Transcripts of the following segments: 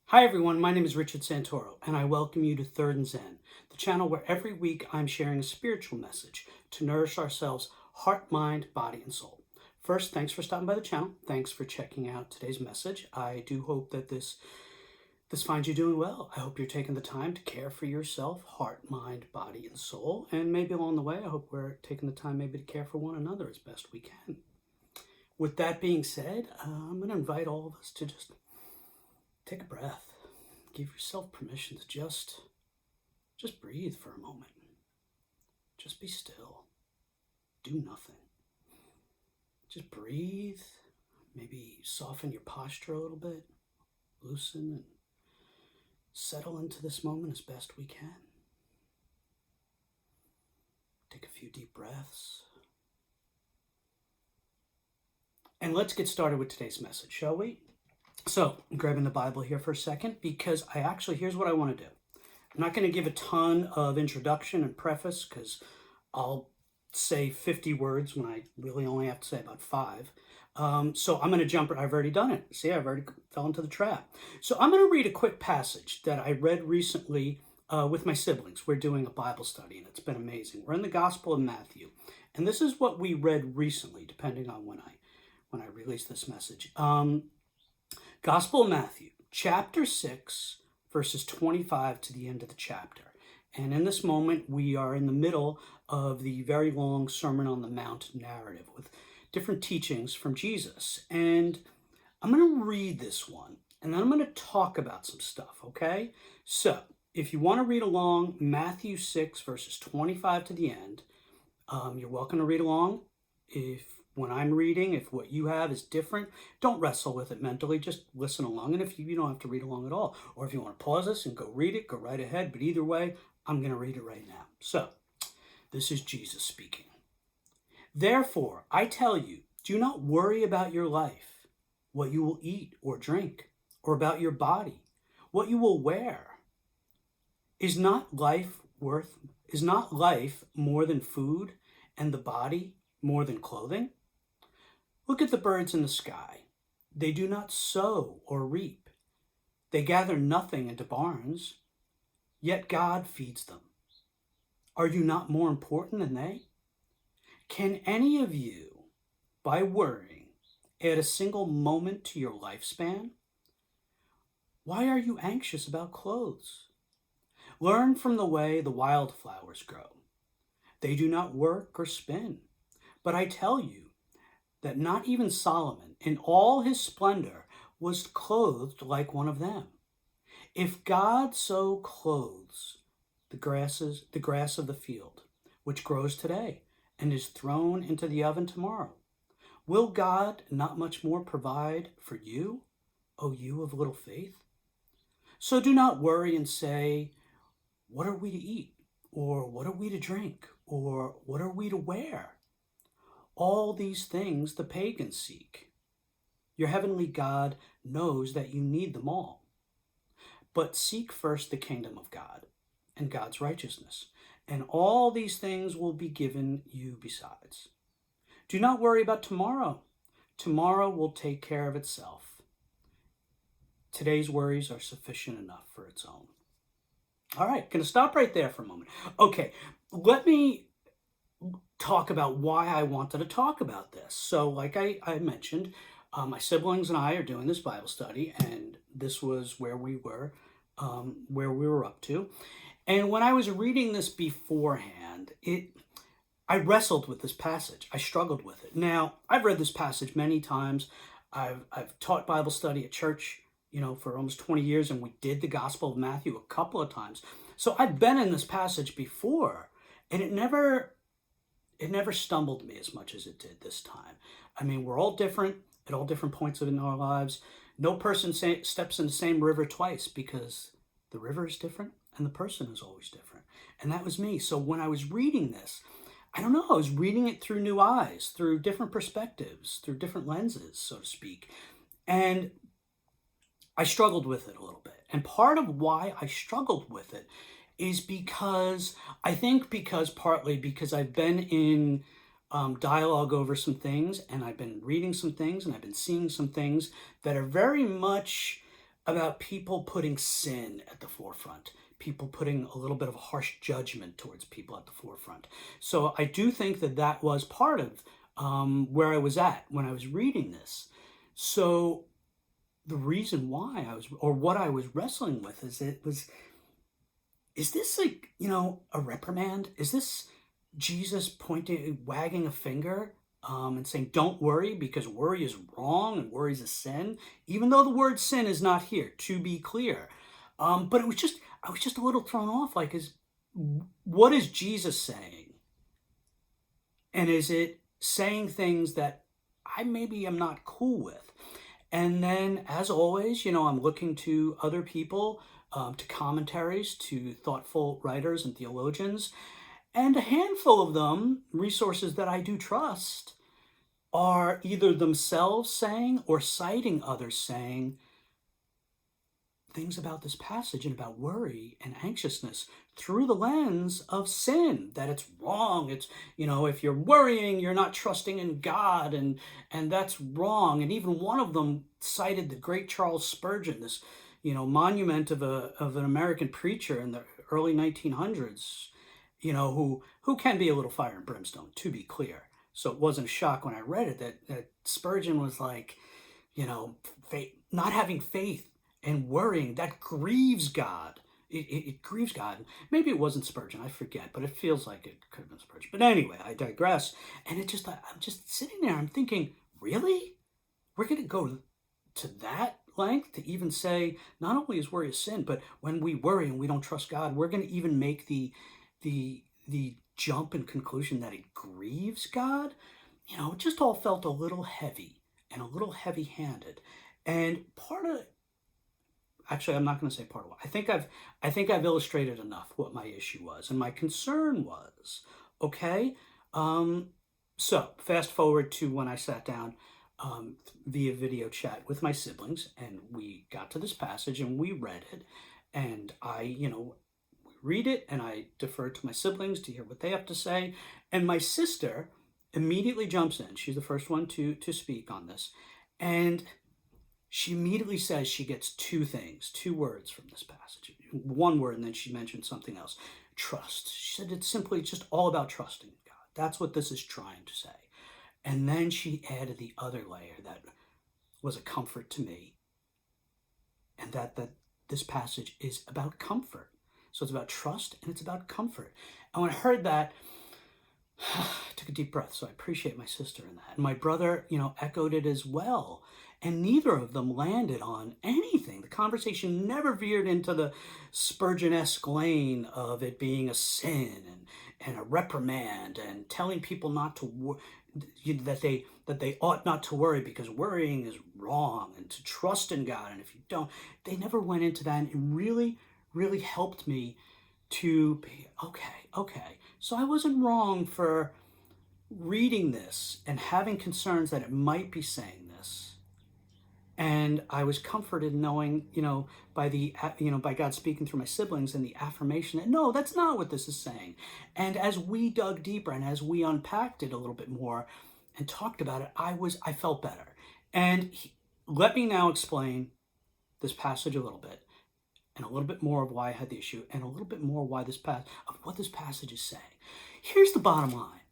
Hi everyone, my name is Richard Santoro, and I welcome you to Third and Zen, the channel where every week I'm sharing a spiritual message to nourish ourselves, heart, mind, body, and soul. First, thanks for stopping by the channel. Thanks for checking out today's message. I do hope that this finds you doing well. I hope you're taking the time to care for yourself, heart, mind, body, and soul. And maybe along the way, I hope we're taking the time maybe to care for one another as best we can. With that being said, I'm going to invite all of us to just take a breath. Give yourself permission to just breathe for a moment. Just be still. Do nothing. Just breathe. Maybe soften your posture a little bit. Loosen and settle into this moment as best we can. Take a few deep breaths. And let's get started with today's message, shall we? So, I'm grabbing the Bible here for a second because here's what I want to do. I'm not going to give a ton of introduction and preface because I'll say 50 words when I really only have to say about 5. So I'm going to jump. I've already done it. See, I've already fell into the trap. So I'm going to read a quick passage that I read recently with my siblings. We're doing a Bible study and it's been amazing. We're in the Gospel of Matthew. And this is what we read recently, depending on when I release this message. Gospel of Matthew, chapter 6, verses 25 to the end of the chapter. And in this moment, we are in the middle of the very long Sermon on the Mount narrative with different teachings from Jesus. And I'm going to read this one, and then I'm going to talk about some stuff, okay? So, if you want to read along, Matthew 6, verses 25 to the end, you're welcome to read along. When I'm reading, if what you have is different, don't wrestle with it mentally. Just listen along. And if you don't have to read along at all. Or if you want to pause this and go read it, go right ahead. But either way, I'm going to read it right now. So, this is Jesus speaking. Therefore, I tell you, do not worry about your life, what you will eat or drink, or about your body, what you will wear. Is not life more than food, and the body more than clothing? Look at the birds in the sky. They do not sow or reap. They gather nothing into barns, yet God feeds them. Are you not more important than they? Can any of you, by worrying, add a single moment to your lifespan? Why are you anxious about clothes? Learn from the way the wildflowers grow. They do not work or spin. But I tell you that not even Solomon, in all his splendor, was clothed like one of them. If God so clothes the grass of the field, which grows today and is thrown into the oven tomorrow, will God not much more provide for you, O you of little faith? So do not worry and say, what are we to eat? Or what are we to drink? Or what are we to wear? All these things the pagans seek. Your heavenly God knows that you need them all. But seek first the kingdom of God and God's righteousness, and all these things will be given you besides. Do not worry about tomorrow. Tomorrow will take care of itself. Today's worries are sufficient enough for its own. All right, going to stop right there for a moment. Okay, let me talk about why I wanted to talk about this. So like I mentioned, my siblings and I are doing this Bible study, and this was where we were up to. And when I was reading this beforehand, I wrestled with this passage. I struggled with it. Now, I've read this passage many times. I've taught Bible study at church, for almost 20 years, and we did the Gospel of Matthew a couple of times. So I've been in this passage before, and it never stumbled me as much as it did this time. I mean, we're all different at all different points in our lives. No person steps in the same river twice because the river is different and the person is always different. And that was me. So when I was reading this, I don't know, I was reading it through new eyes, through different perspectives, through different lenses, so to speak. And I struggled with it a little bit. And part of why I struggled with it is partly because I've been in dialogue over some things, and I've been reading some things, and I've been seeing some things that are very much about people putting sin at the forefront, people putting a little bit of harsh judgment towards people at the forefront. So I do think that that was part of where I was at when I was reading this. So the reason why I was, or what I was wrestling with, is this like, a reprimand? Is this Jesus pointing, wagging a finger, and saying, don't worry because worry is wrong and worry is a sin, even though the word sin is not here, to be clear. But I was just a little thrown off. Like, what is Jesus saying? And is it saying things that I maybe am not cool with? And then, as always, I'm looking to other people, to commentaries, to thoughtful writers and theologians. And a handful of them, resources that I do trust, are either themselves saying or citing others saying things about this passage and about worry and anxiousness through the lens of sin, that it's wrong. It's, if you're worrying, you're not trusting in God, and that's wrong. And even one of them cited the great Charles Spurgeon, this, monument of an American preacher in the early 1900s, who can be a little fire and brimstone, to be clear. So it wasn't a shock when I read it that Spurgeon was like, not having faith and worrying, that grieves God. It grieves God. Maybe it wasn't Spurgeon, I forget, but it feels like it could have been Spurgeon. But anyway, I digress. And I'm just sitting there, I'm thinking, really? We're going to go to that length to even say, not only is worry a sin, but when we worry and we don't trust God, we're going to even make the jump and conclusion that it grieves God? It just all felt a little heavy and a little heavy-handed. And actually, I'm not going to say part of what. I think I've illustrated enough what my issue was and my concern was. Okay? So fast forward to when I sat down via video chat with my siblings, and we got to this passage and we read it, and I, read it, and I defer to my siblings to hear what they have to say. And my sister immediately jumps in. She's the first one to speak on this. And she immediately says she gets two words from this passage. One word, and then she mentioned something else. Trust. She said it's just all about trusting God. That's what this is trying to say. And then she added the other layer that was a comfort to me. And that this passage is about comfort. So it's about trust and it's about comfort. And when I heard that, I took a deep breath. So I appreciate my sister in that. And my brother, echoed it as well. And neither of them landed on anything. The conversation never veered into the Spurgeon-esque lane of it being a sin and a reprimand and telling people not to that they ought not to worry because worrying is wrong, and to trust in God. And if you don't, they never went into that, and it really, really helped me to be, okay. So I wasn't wrong for reading this and having concerns that it might be saying this. And I was comforted knowing, by God speaking through my siblings and the affirmation that, no, that's not what this is saying. And as we dug deeper and as we unpacked it a little bit more and talked about it, I felt better. And let me now explain this passage a little bit, and a little bit more of why I had the issue, and a little bit more of what this passage is saying. Here's the bottom line.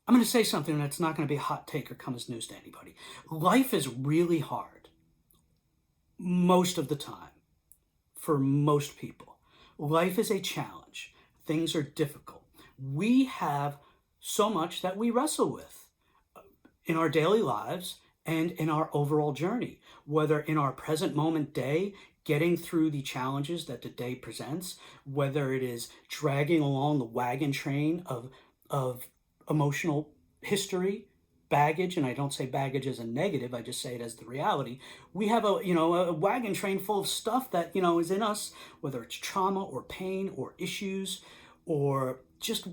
I'm going to say something that's not going to be a hot take or come as news to anybody. Life is really hard most of the time for most people. Life is a challenge. Things are difficult. We have so much that we wrestle with in our daily lives and in our overall journey, whether in our present moment day, getting through the challenges that the day presents, whether it is dragging along the wagon train of emotional history, baggage, and I don't say baggage as a negative, I just say it as the reality. We have a wagon train full of stuff that, is in us, whether it's trauma or pain or issues or just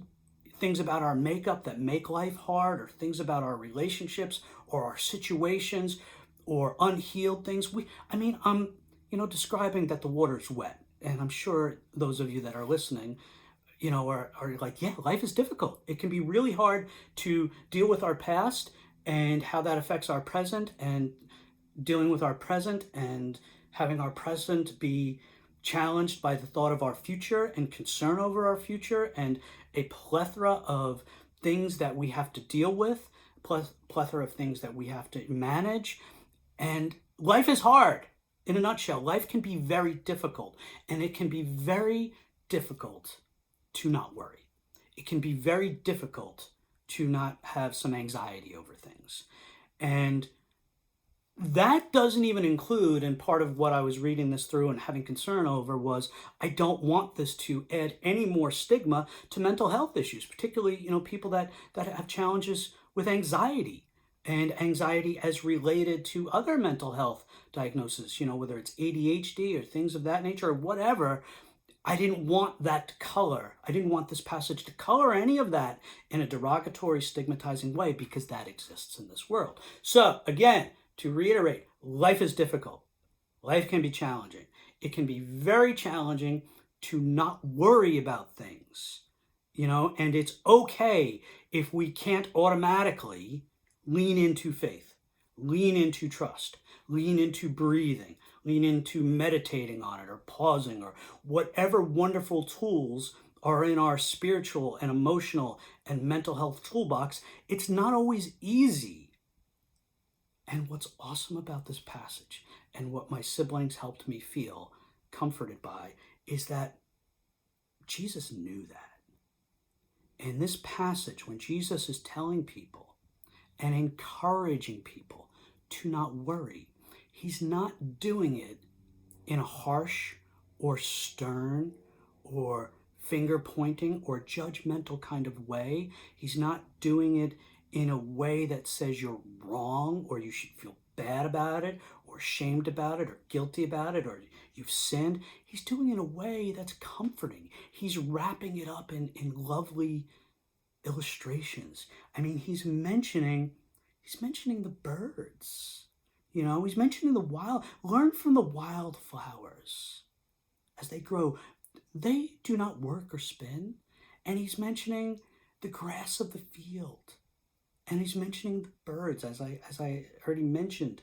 things about our makeup that make life hard, or things about our relationships or our situations or unhealed things. I'm describing that the water's wet, and I'm sure those of you that are listening are like, yeah, life is difficult. It can be really hard to deal with our past and how that affects our present, and dealing with our present and having our present be challenged by the thought of our future and concern over our future and a plethora of things that we have to deal with, plethora of things that we have to manage. And life is hard. In a nutshell, life can be very difficult, and it can be very difficult to not worry. It can be very difficult to not have some anxiety over things. And that doesn't even include, and part of what I was reading this through and having concern over was, I don't want this to add any more stigma to mental health issues, particularly, people that have challenges with anxiety and anxiety as related to other mental health diagnoses, whether it's ADHD or things of that nature or whatever. I didn't want that to color. I didn't want this passage to color any of that in a derogatory, stigmatizing way, because that exists in this world. So again, to reiterate, life is difficult. Life can be challenging. It can be very challenging to not worry about things, and it's okay if we can't automatically lean into faith, lean into trust, lean into breathing, lean into meditating on it or pausing or whatever wonderful tools are in our spiritual and emotional and mental health toolbox. It's not always easy. And what's awesome about this passage and what my siblings helped me feel comforted by is that Jesus knew that. In this passage, when Jesus is telling people and encouraging people to not worry, he's not doing it in a harsh or stern or finger pointing or judgmental kind of way. He's not doing it in a way that says you're wrong or you should feel bad about it or shamed about it or guilty about it or you've sinned. He's doing it in a way that's comforting. He's wrapping it up in lovely illustrations. I mean, he's mentioning the birds. He's mentioning the wild. Learn from the wildflowers as they grow. They do not work or spin. And he's mentioning the grass of the field. And he's mentioning the birds, as I already mentioned.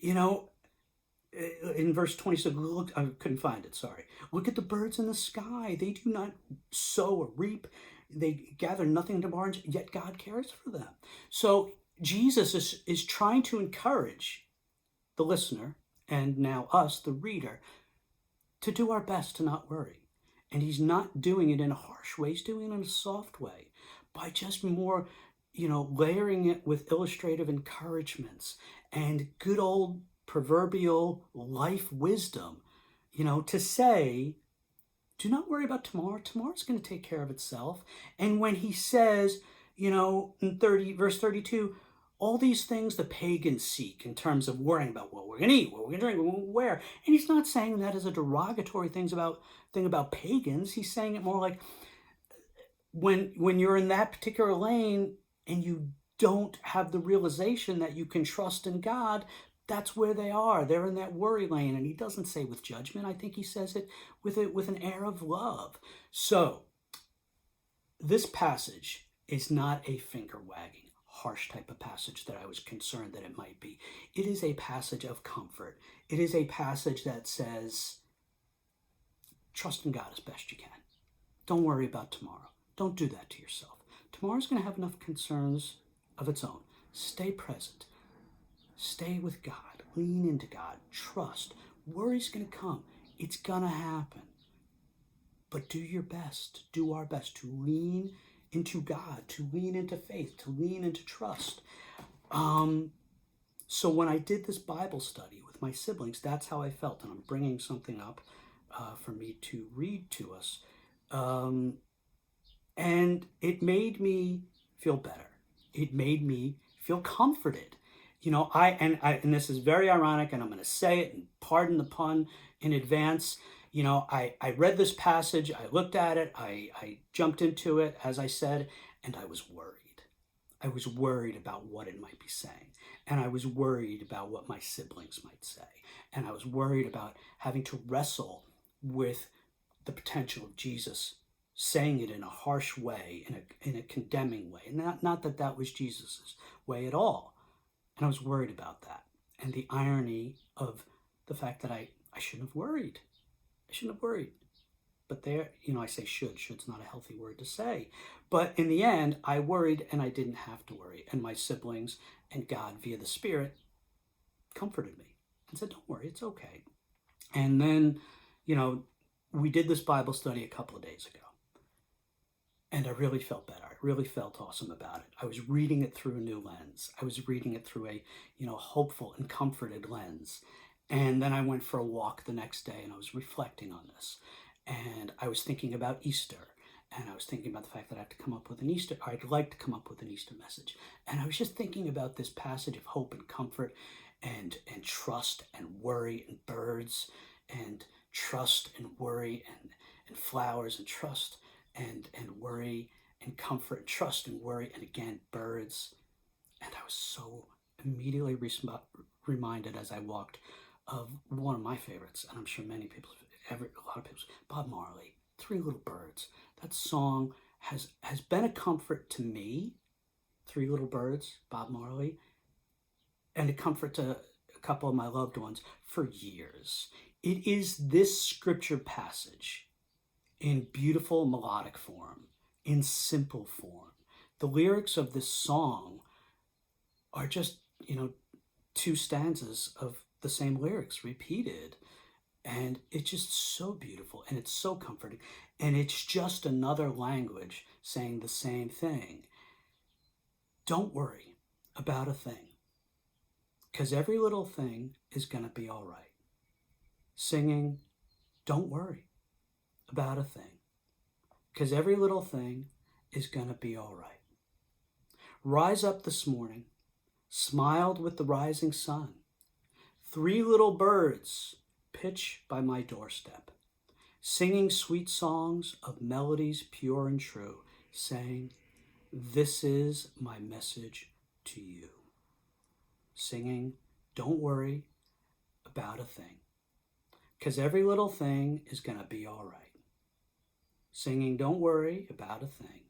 In verse 26, look, I couldn't find it, sorry. Look at the birds in the sky. They do not sow or reap. They gather nothing into barns, yet God cares for them. So Jesus is trying to encourage the listener, and now us, the reader, to do our best to not worry. And he's not doing it in a harsh way. He's doing it in a soft way by just more, layering it with illustrative encouragements and good old proverbial life wisdom, to say, do not worry about tomorrow. Tomorrow's going to take care of itself. And when he says, in verse 32, all these things the pagans seek in terms of worrying about what we're going to eat, what we're going to drink, what we're going to wear. And he's not saying that as a derogatory thing about pagans. He's saying it more like when you're in that particular lane and you don't have the realization that you can trust in God, that's where they are. They're in that worry lane. And he doesn't say with judgment. I think he says it with an air of love. So this passage is not a finger-wagging, harsh type of passage that I was concerned that it might be. It is a passage of comfort. It is a passage that says, trust in God as best you can. Don't worry about tomorrow. Don't do that to yourself. Tomorrow's going to have enough concerns of its own. Stay present. Stay with God. Lean into God. Trust. Worry's going to come. It's going to happen. But do your best. Do our best to lean into God, to lean into faith, to lean into trust. So when I did this Bible study with my siblings, that's how I felt. And I'm bringing something up for me to read to us. And it made me feel better. It made me feel comforted. And this is very ironic, and I'm going to say it, and pardon the pun in advance. I read this passage, I looked at it, I jumped into it, as I said, and I was worried. I was worried about what it might be saying. And I was worried about what my siblings might say. And I was worried about having to wrestle with the potential of Jesus saying it in a harsh way, in a condemning way. And not that was Jesus's way at all. And I was worried about that. And the irony of the fact that I shouldn't have worried. I shouldn't have worried. But there, I say should. Should's not a healthy word to say. But in the end, I worried and I didn't have to worry. And my siblings and God via the Spirit comforted me and said, don't worry, it's okay. And then, we did this Bible study a couple of days ago. And I really felt better. I really felt awesome about it. I was reading it through a new lens. I was reading it through a, hopeful and comforted lens. And then I went for a walk the next day and I was reflecting on this. And I was thinking about Easter. And I was thinking about the fact that I have to come up with I'd like to come up with an Easter message. And I was just thinking about this passage of hope and comfort and trust and worry and birds and trust and worry and flowers and trust and worry and comfort and trust and worry and again birds. And I was so immediately reminded as I walked of one of my favorites, and I'm sure many people, a lot of people, Bob Marley, Three Little Birds. That song has been a comfort to me, Three Little Birds, Bob Marley, and a comfort to a couple of my loved ones for years. It is this scripture passage in beautiful melodic form, in simple form. The lyrics of this song are just, two stanzas of the same lyrics repeated. And it's just so beautiful and it's so comforting. And it's just another language saying the same thing. Don't worry about a thing, because every little thing is going to be all right. Singing, don't worry about a thing, because every little thing is going to be all right. Rise up this morning, smiled with the rising sun. Three little birds pitch by my doorstep, singing sweet songs of melodies pure and true, saying, this is my message to you. Singing, don't worry about a thing, because every little thing is going to be all right. Singing, don't worry about a thing.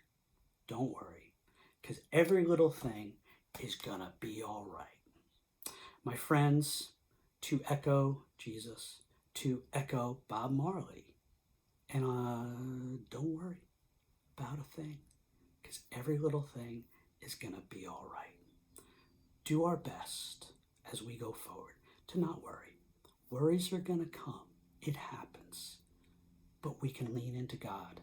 Don't worry, because every little thing is going to be all right. My friends, to echo Jesus, to echo Bob Marley, and don't worry about a thing, because every little thing is going to be all right. Do our best as we go forward to not worry. Worries are going to come. It happens. But we can lean into God.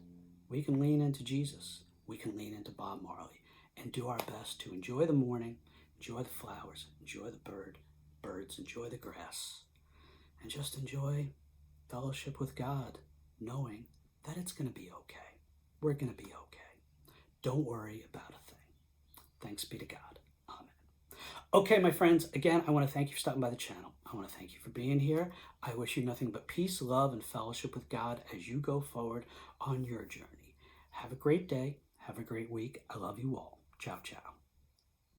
We can lean into Jesus. We can lean into Bob Marley and do our best to enjoy the morning, enjoy the flowers, enjoy the birds, enjoy the grass, and just enjoy fellowship with God, knowing that it's going to be okay. We're going to be okay. Don't worry about a thing. Thanks be to God. Amen. Okay, my friends, again, I want to thank you for stopping by the channel. I want to thank you for being here. I wish you nothing but peace, love, and fellowship with God as you go forward on your journey. Have a great day. Have a great week. I love you all. Ciao, ciao.